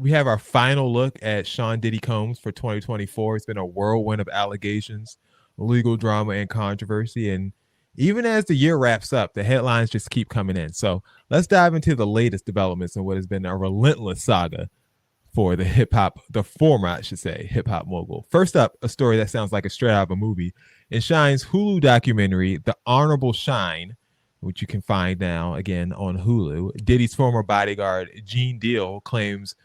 We have our final look at Sean Diddy Combs for 2024. It's been a whirlwind of allegations, legal drama, and controversy. And even as the year wraps up, the headlines just keep coming in. So let's dive into the latest developments in what has been a relentless saga for the former, I should say, hip hop mogul. First up, a story that sounds like a straight out of a movie. In Shyne's Hulu documentary, The Honorable Shyne, which you can find now again on Hulu, Diddy's former bodyguard, Gene Deal, claims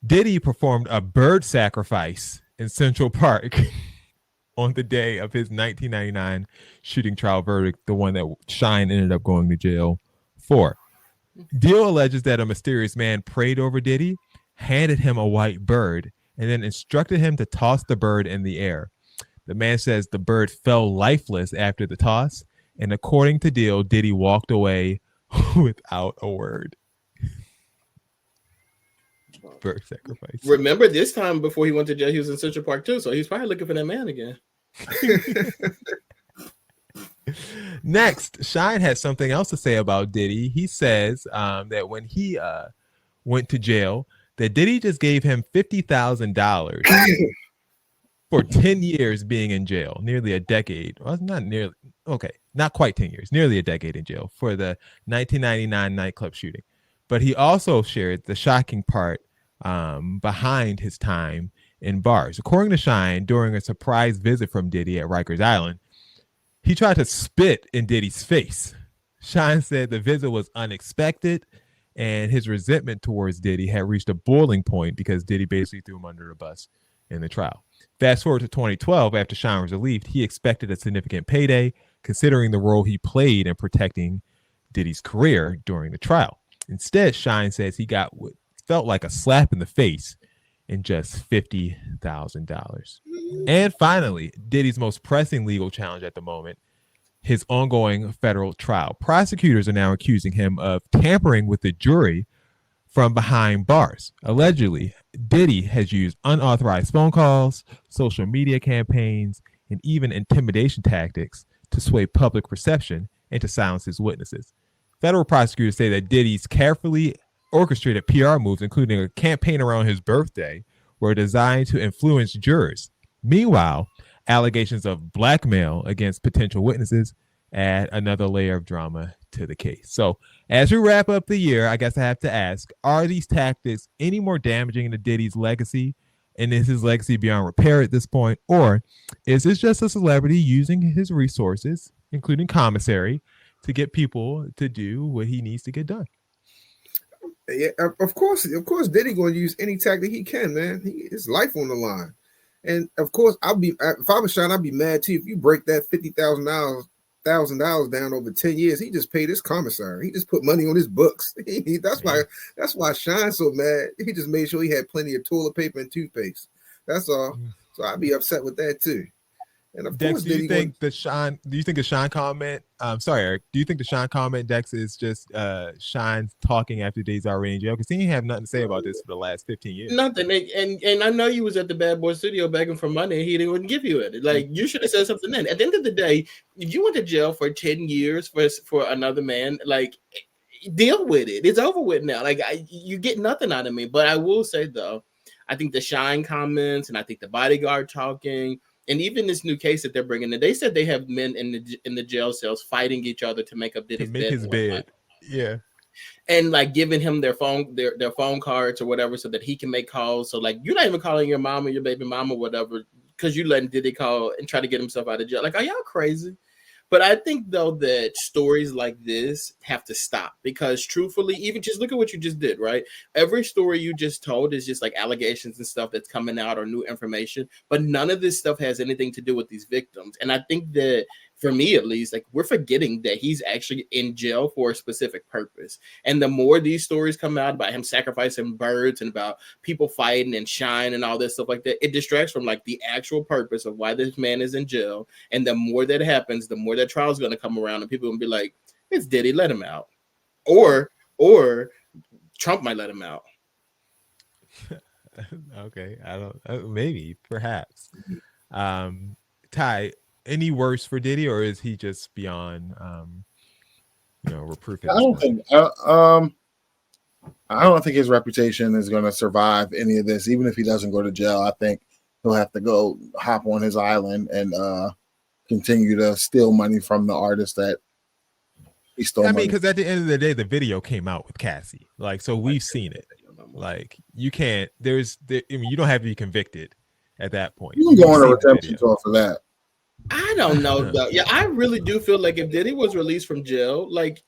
Diddy performed a bird sacrifice in Central Park on the day of his 1999 shooting trial verdict, the one that Shyne ended up going to jail for. Deal alleges that a mysterious man prayed over Diddy, handed him a white bird, and then instructed him to toss the bird in the air. The man says the bird fell lifeless after the toss, and according to Deal, Diddy walked away without a word. Bird sacrifice. Remember this time before he went to jail, he was in Central Park too, so he's probably looking for that man again. Next, Shyne has something else to say about Diddy. He says that when he went to jail, that Diddy just gave him $50,000 for 10 years being in jail, nearly a decade. Well, not quite 10 years, nearly a decade in jail for the 1999 nightclub shooting. But he also shared the shocking part behind his time in bars. According to Shyne, during a surprise visit from Diddy at Rikers Island, he tried to spit in Diddy's face. Shyne said the visit was unexpected and his resentment towards Diddy had reached a boiling point because Diddy basically threw him under the bus in the trial. Fast forward to 2012, after Shyne was relieved, he expected a significant payday considering the role he played in protecting Diddy's career during the trial. Instead, Shyne says he got what felt like a slap in the face in just $50,000. And finally, Diddy's most pressing legal challenge at the moment, his ongoing federal trial. Prosecutors are now accusing him of tampering with the jury from behind bars. Allegedly, Diddy has used unauthorized phone calls, social media campaigns, and even intimidation tactics to sway public perception and to silence his witnesses. Federal prosecutors say that Diddy's carefully orchestrated PR moves, including a campaign around his birthday, were designed to influence jurors. Meanwhile, allegations of blackmail against potential witnesses add another layer of drama to the case. So as we wrap up the year, I guess I have to ask, are these tactics any more damaging to Diddy's legacy? And is his legacy beyond repair at this point? Or is this just a celebrity using his resources, including commissary, to get people to do what he needs to get done? Yeah, of course, Diddy going to use any tactic he can, man. His life on the line, and of course, if I was Shyne, I'd be mad too if you break that $50,000 down over 10 years. He just paid his commissary. He just put money on his books. That's why Shyne's so mad. He just made sure he had plenty of toilet paper and toothpaste. That's all. So I'd be upset with that too. And of Dex, course, do you think the Shyne comment? Sorry, Eric. Do you think the Shyne comment, Dex, is just Shyne talking after Diddy's already in jail? Because he didn't have nothing to say about this for the last 15 years. Nothing. And I know you was at the Bad Boy studio begging for money. He didn't give you it. Like, you should have said something then. At the end of the day, if you went to jail for 10 years for another man, like, deal with it. It's over with now. Like, you get nothing out of me. But I will say though, I think the Shyne comments and I think the bodyguard talking. And even this new case that they're bringing in, they said they have men in the jail cells fighting each other to make up Diddy's bed. Yeah, and like giving him their phone cards or whatever so that he can make calls. So like you're not even calling your mom or your baby mama or whatever because you letting Diddy call and try to get himself out of jail. Like, are y'all crazy? But I think, though, that stories like this have to stop because, truthfully, even just look at what you just did, right? Every story you just told is just like allegations and stuff that's coming out or new information. But none of this stuff has anything to do with these victims. And I think that, for me at least, like we're forgetting that he's actually in jail for a specific purpose. And the more these stories come out about him sacrificing birds and about people fighting and Shyne and all this stuff like that, it distracts from like the actual purpose of why this man is in jail. And the more that happens, the more that trial is going to come around and people will be like, it's Diddy, let him out. Or Trump might let him out. Okay. I don't, maybe, perhaps. Ty, any worse for Diddy, or is he just beyond, reproof? I don't think. I don't think his reputation is going to survive any of this. Even if he doesn't go to jail, I think he'll have to go hop on his island and continue to steal money from the artists that he stole. I mean, because at the end of the day, the video came out with Cassie, like, so we've seen it. Like, you can't. I mean, you don't have to be convicted at that point. You can go on a redemption tour for that. I don't know though. Yeah, I really do feel like if Diddy was released from jail, like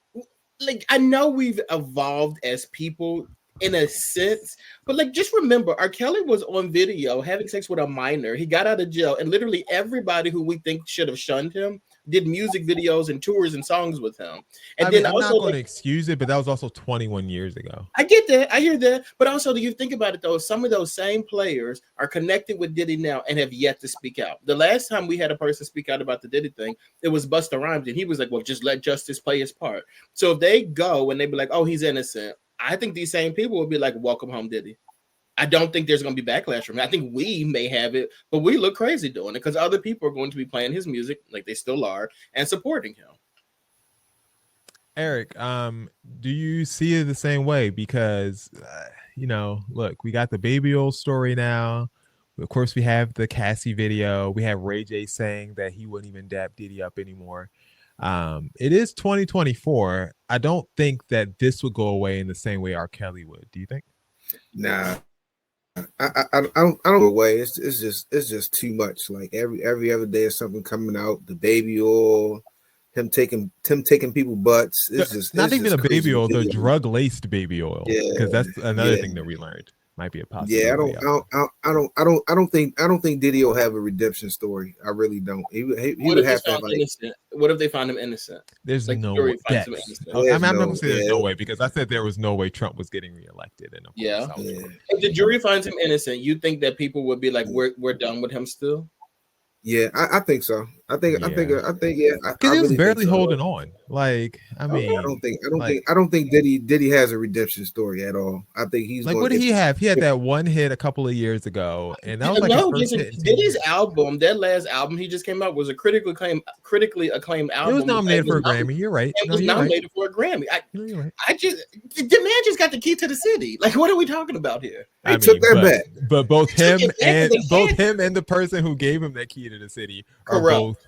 I know we've evolved as people in a sense, but like just remember, R. Kelly was on video having sex with a minor. He got out of jail, and literally everybody who we think should have shunned him did music videos and tours and songs with him. And I then mean, I'm also, not going to excuse it, but that was also 21 years ago. I get that. I hear that. But also, do you think about it, though? Some of those same players are connected with Diddy now and have yet to speak out. The last time we had a person speak out about the Diddy thing, it was Busta Rhymes, and he was like, well, just let justice play his part. So if they go and they be like, oh, he's innocent, I think these same people will be like, welcome home, Diddy. I don't think there's going to be backlash from it. I think we may have it, but we look crazy doing it because other people are going to be playing his music like they still are and supporting him. Eric, do you see it the same way? Because, look, we got the Baby Old story now. Of course, we have the Cassie video. We have Ray J saying that he wouldn't even dap Diddy up anymore. It is 2024. I don't think that this would go away in the same way R. Kelly would. Do you think? Nah. I don't go away. It's just too much. Like every other day is something coming out. The baby oil, him taking people butts. It's just not even a baby oil, the video. drug laced baby oil. Yeah, because that's another thing that we learned. Might be a possibility. Yeah, I don't think Diddy will have a redemption story. I really don't. He would have to have like, innocent? What if they find him innocent? There's like no way. way. I'm not gonna say there's no way because I said there was no way Trump was getting reelected. And if the jury finds him innocent, you think that people would be like, we're done with him still? Yeah, I think so. I think yeah. Because he was barely holding on. Like, I mean, I don't think Diddy has a redemption story at all. I think he's like, what did he have? He had that one hit a couple of years ago, and that was like his first hit. Diddy's album, that last album he just came out, was a critically acclaimed album. It was nominated for a Grammy. You're right. It was nominated for a Grammy. The man just got the key to the city. Like, what are we talking about here? He took that back. But both him and the person who gave him that key to the city are both,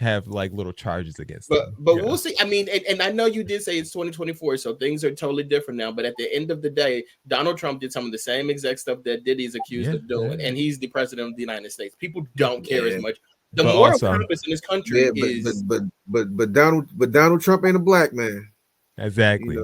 have like little charges against them. But we'll see. I mean, and I know you did say it's 2024, so things are totally different now. But at the end of the day, Donald Trump did some of the same exact stuff that Diddy's accused of doing, and he's the president of the United States. People don't care as much. The moral compass in this country is. But Donald Trump ain't a black man. Exactly.